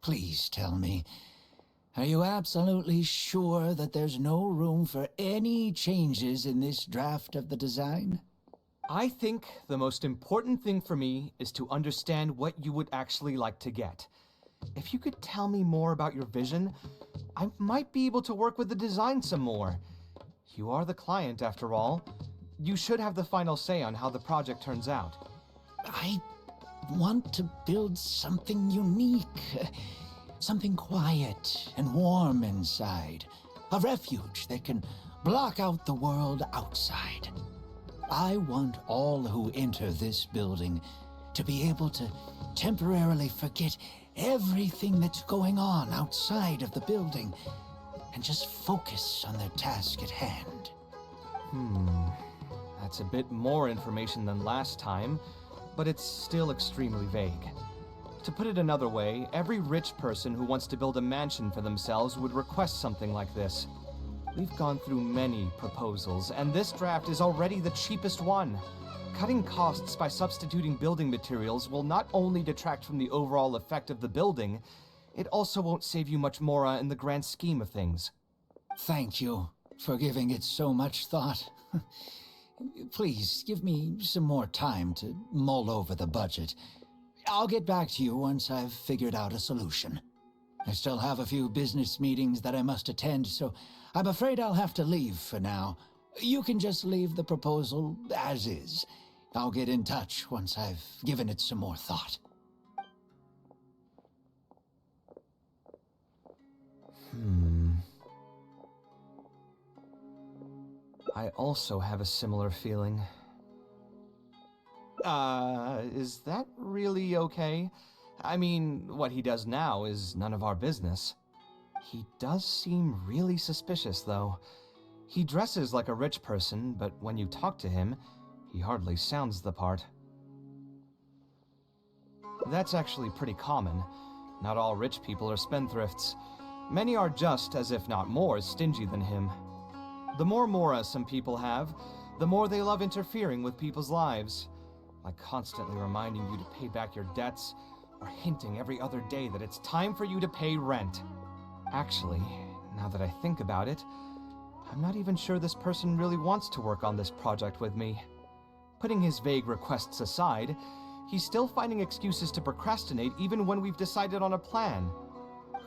please tell me, are you absolutely sure that there's no room for any changes in this draft of the design? I think the most important thing for me is to understand what you would actually like to get. If you could tell me more about your vision, I might be able to work with the design some more. You are the client, after all. You should have the final say on how the project turns out. I want to build something unique. Something quiet and warm inside. A refuge that can block out the world outside. I want all who enter this building to be able to temporarily forget everything that's going on outside of the building and just focus on their task at hand. That's a bit more information than last time, but it's still extremely vague. To put it another way, every rich person who wants to build a mansion for themselves would request something like this. We've gone through many proposals, and this draft is already the cheapest one. Cutting costs by substituting building materials will not only detract from the overall effect of the building, it also won't save you much more in the grand scheme of things. Thank you for giving it so much thought. Please, give me some more time to mull over the budget. I'll get back to you once I've figured out a solution. I still have a few business meetings that I must attend, so I'm afraid I'll have to leave for now. You can just leave the proposal as is. I'll get in touch once I've given it some more thought. I also have a similar feeling. Is that really okay? I mean, what he does now is none of our business. He does seem really suspicious, though. He dresses like a rich person, but when you talk to him, he hardly sounds the part. That's actually pretty common. Not all rich people are spendthrifts. Many are just, as if not more, stingy than him. The more mora some people have, the more they love interfering with people's lives. Like constantly reminding you to pay back your debts, or hinting every other day that it's time for you to pay rent. Actually, now that I think about it, I'm not even sure this person really wants to work on this project with me. Putting his vague requests aside, he's still finding excuses to procrastinate even when we've decided on a plan.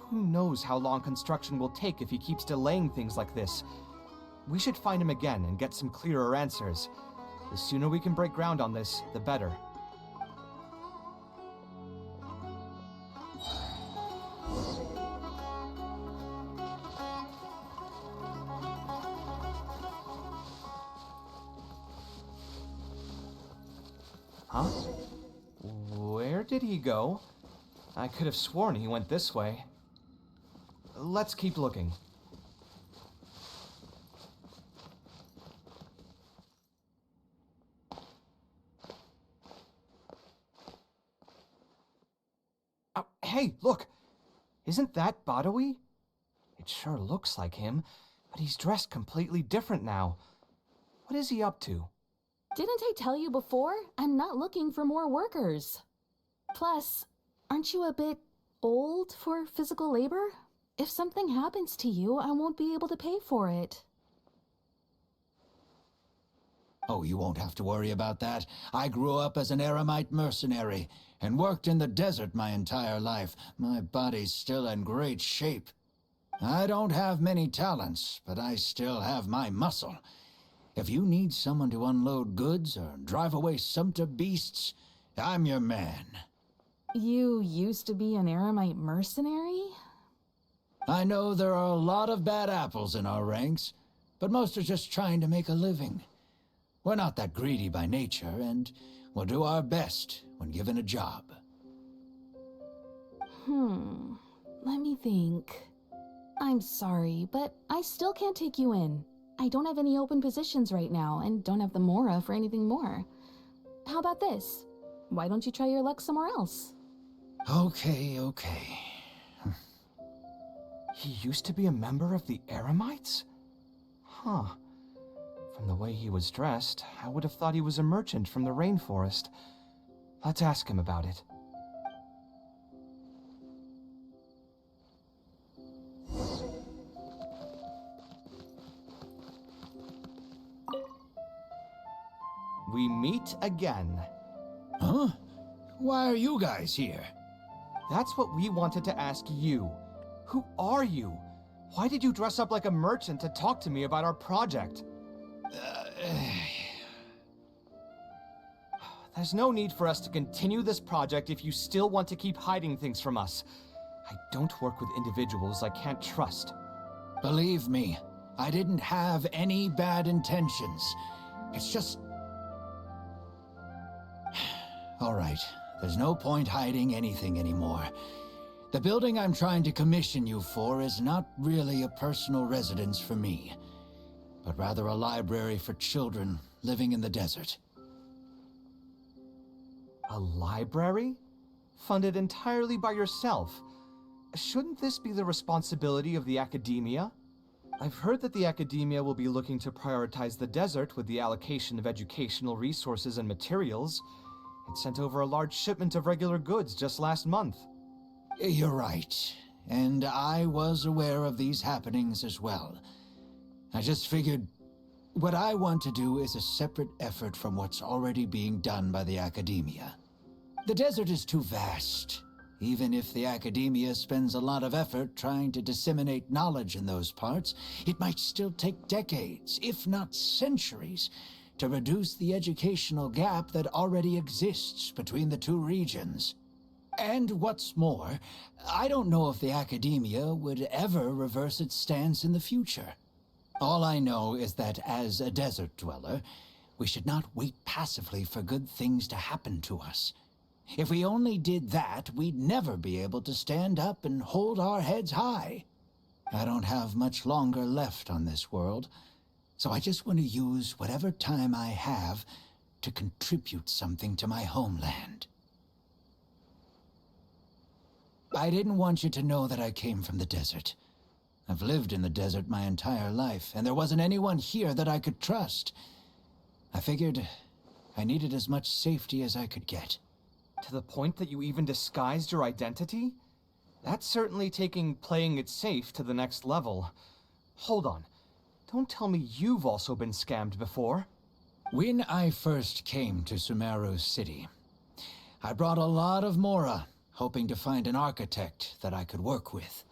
Who knows how long construction will take if he keeps delaying things like this? We should find him again and get some clearer answers. The sooner we can break ground on this, the better. Huh? Where did he go? I could have sworn he went this way. Let's keep looking. Oh, hey, look! Isn't that Badawi? It sure looks like him, but he's dressed completely different now. What is he up to? Didn't I tell you before? I'm not looking for more workers. Plus, aren't you a bit old for physical labor? If something happens to you, I won't be able to pay for it. Oh, you won't have to worry about that. I grew up as an Eremite mercenary and worked in the desert my entire life. My body's still in great shape. I don't have many talents, but I still have my muscle. If you need someone to unload goods or drive away sumpter beasts, I'm your man. You used to be an Eremite mercenary? I know there are a lot of bad apples in our ranks, but most are just trying to make a living. We're not that greedy by nature, and we'll do our best when given a job. Let me think. I'm sorry, but I still can't take you in. I don't have any open positions right now, and don't have the mora for anything more. How about this? Why don't you try your luck somewhere else? Okay. He used to be a member of the Eremites? Huh. From the way he was dressed, I would have thought he was a merchant from the rainforest. Let's ask him about it. we meet again. Huh? Why are you guys here? That's what we wanted to ask you. Who are you? Why did you dress up like a merchant to talk to me about our project? There's no need for us to continue this project if you still want to keep hiding things from us. I don't work with individuals I can't trust. Believe me, I didn't have any bad intentions. It's just... All right, there's no point hiding anything anymore. The building I'm trying to commission you for is not really a personal residence for me, but rather a library for children living in the desert. A library? Funded entirely by yourself? Shouldn't this be the responsibility of the academia? I've heard that the academia will be looking to prioritize the desert with the allocation of educational resources and materials. It sent over a large shipment of regular goods just last month. You're right, and I was aware of these happenings as well. I just figured what I want to do is a separate effort from what's already being done by the academia. The desert is too vast. Even if the academia spends a lot of effort trying to disseminate knowledge in those parts, it might still take decades, if not centuries, to reduce the educational gap that already exists between the two regions. And what's more, I don't know if the academia would ever reverse its stance in the future. All I know is that as a desert dweller, we should not wait passively for good things to happen to us. If we only did that, we'd never be able to stand up and hold our heads high. I don't have much longer left on this world, so I just want to use whatever time I have to contribute something to my homeland. I didn't want you to know that I came from the desert. I've lived in the desert my entire life, and there wasn't anyone here that I could trust. I figured I needed as much safety as I could get. To the point that you even disguised your identity? That's certainly taking playing it safe to the next level. Hold on. Don't tell me you've also been scammed before. When I first came to Sumeru City, I brought a lot of Mora, hoping to find an architect that I could work with.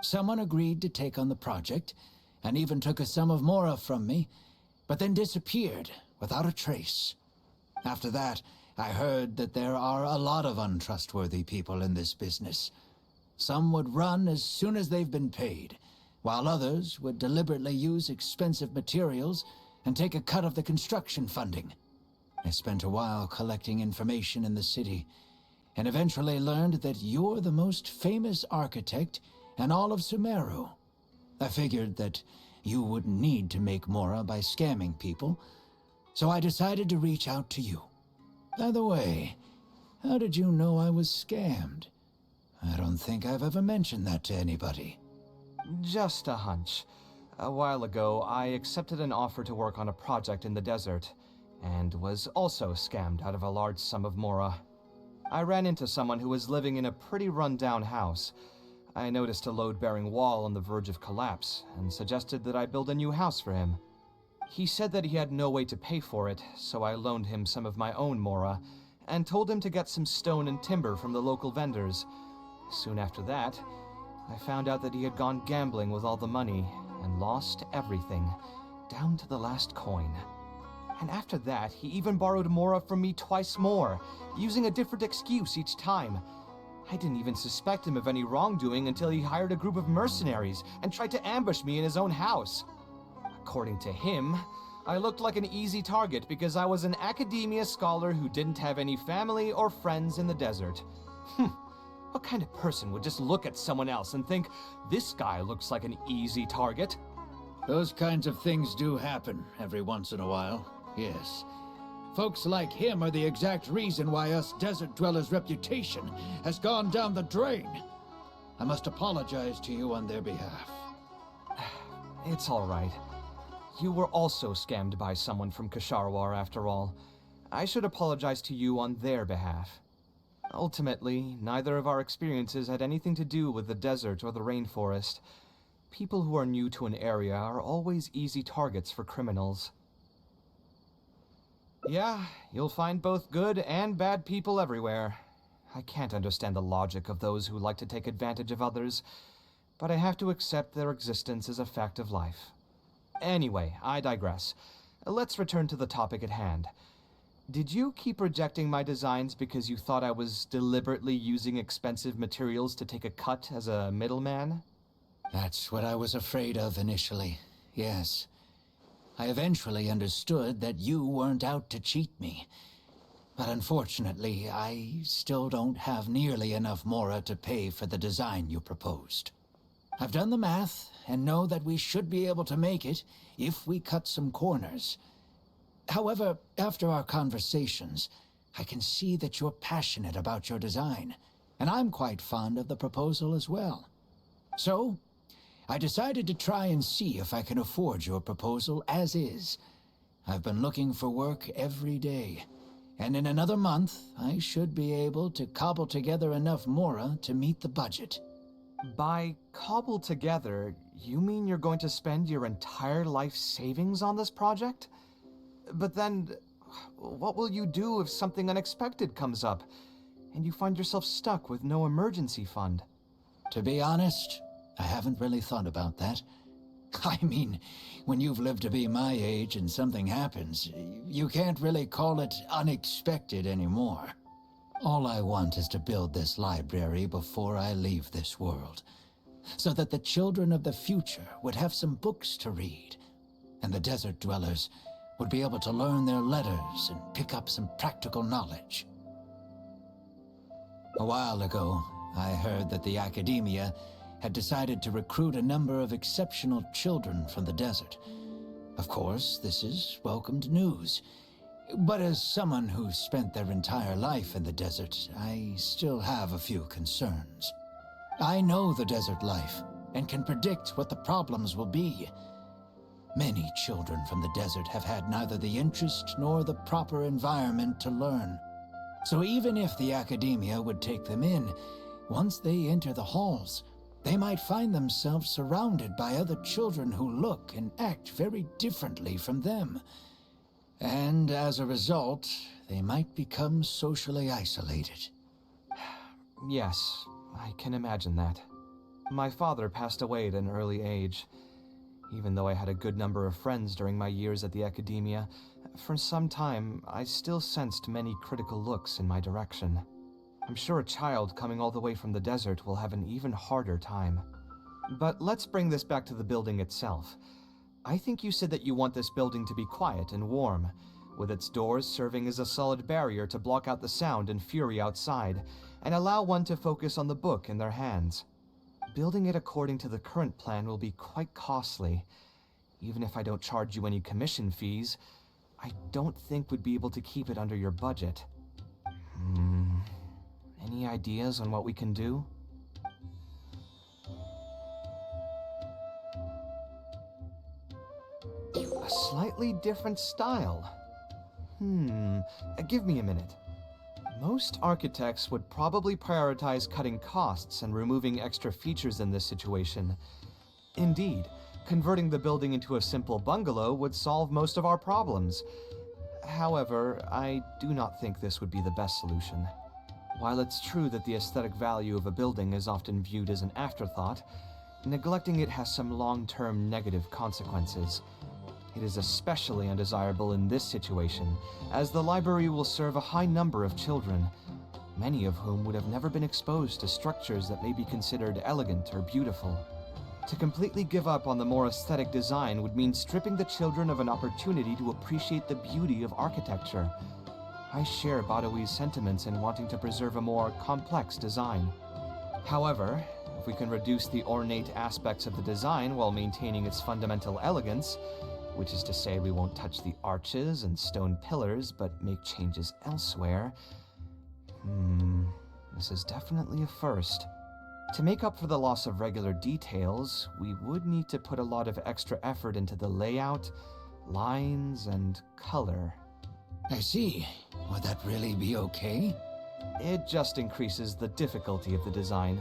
Someone agreed to take on the project, and even took a sum of Mora from me, but then disappeared without a trace. After that, I heard that there are a lot of untrustworthy people in this business. Some would run as soon as they've been paid, while others would deliberately use expensive materials and take a cut of the construction funding. I spent a while collecting information in the city, and eventually learned that you're the most famous architect in all of Sumeru. I figured that you wouldn't need to make Mora by scamming people, so I decided to reach out to you. By the way, how did you know I was scammed? I don't think I've ever mentioned that to anybody. Just a hunch. A while ago, I accepted an offer to work on a project in the desert, and was also scammed out of a large sum of Mora. I ran into someone who was living in a pretty run-down house. I noticed a load-bearing wall on the verge of collapse, and suggested that I build a new house for him. He said that he had no way to pay for it, so I loaned him some of my own Mora, and told him to get some stone and timber from the local vendors. Soon after that, I found out that he had gone gambling with all the money, and lost everything, down to the last coin. And after that, he even borrowed Mora from me twice more, using a different excuse each time. I didn't even suspect him of any wrongdoing until he hired a group of mercenaries and tried to ambush me in his own house. According to him, I looked like an easy target because I was an academia scholar who didn't have any family or friends in the desert. What kind of person would just look at someone else and think, this guy looks like an easy target? Those kinds of things do happen every once in a while, yes. Folks like him are the exact reason why us desert dwellers' reputation has gone down the drain. I must apologize to you on their behalf. It's all right. You were also scammed by someone from Kasharwar after all. I should apologize to you on their behalf. Ultimately, neither of our experiences had anything to do with the desert or the rainforest. People who are new to an area are always easy targets for criminals. Yeah, you'll find both good and bad people everywhere. I can't understand the logic of those who like to take advantage of others, but I have to accept their existence as a fact of life. Anyway, I digress. Let's return to the topic at hand. Did you keep rejecting my designs because you thought I was deliberately using expensive materials to take a cut as a middleman? That's what I was afraid of initially, yes. I eventually understood that you weren't out to cheat me. But unfortunately, I still don't have nearly enough mora to pay for the design you proposed. I've done the math and know that we should be able to make it if we cut some corners. However, after our conversations, I can see that you're passionate about your design, and I'm quite fond of the proposal as well. So, I decided to try and see if I can afford your proposal as is. I've been looking for work every day, and in another month, I should be able to cobble together enough mora to meet the budget. By cobble together, you mean you're going to spend your entire life savings on this project? But then, what will you do if something unexpected comes up, and you find yourself stuck with no emergency fund? To be honest, I haven't really thought about that. I mean, when you've lived to be my age and something happens, you can't really call it unexpected anymore. All I want is to build this library before I leave this world, so that the children of the future would have some books to read, and the desert dwellers would be able to learn their letters and pick up some practical knowledge. A while ago, I heard that the academia had decided to recruit a number of exceptional children from the desert. Of course, this is welcomed news. But as someone who spent their entire life in the desert, I still have a few concerns. I know the desert life and can predict what the problems will be. Many children from the desert have had neither the interest nor the proper environment to learn. So even if the academia would take them in, once they enter the halls, they might find themselves surrounded by other children who look and act very differently from them. And as a result, they might become socially isolated. Yes, I can imagine that. My father passed away at an early age. Even though I had a good number of friends during my years at the academia, for some time I still sensed many critical looks in my direction. I'm sure a child coming all the way from the desert will have an even harder time. But let's bring this back to the building itself. I think you said that you want this building to be quiet and warm, with its doors serving as a solid barrier to block out the sound and fury outside, and allow one to focus on the book in their hands. Building it according to the current plan will be quite costly. Even if I don't charge you any commission fees, I don't think we'd be able to keep it under your budget. Any ideas on what we can do? A slightly different style. Give me a minute. Most architects would probably prioritize cutting costs and removing extra features in this situation. Indeed, converting the building into a simple bungalow would solve most of our problems. However, I do not think this would be the best solution. While it's true that the aesthetic value of a building is often viewed as an afterthought, neglecting it has some long-term negative consequences. It is especially undesirable in this situation, as the library will serve a high number of children, many of whom would have never been exposed to structures that may be considered elegant or beautiful. To completely give up on the more aesthetic design would mean stripping the children of an opportunity to appreciate the beauty of architecture. I share Badawi's sentiments in wanting to preserve a more complex design. However, if we can reduce the ornate aspects of the design while maintaining its fundamental elegance, which is to say we won't touch the arches and stone pillars, but make changes elsewhere. This is definitely a first. To make up for the loss of regular details, we would need to put a lot of extra effort into the layout, lines, and color. I see. Would that really be okay? It just increases the difficulty of the design.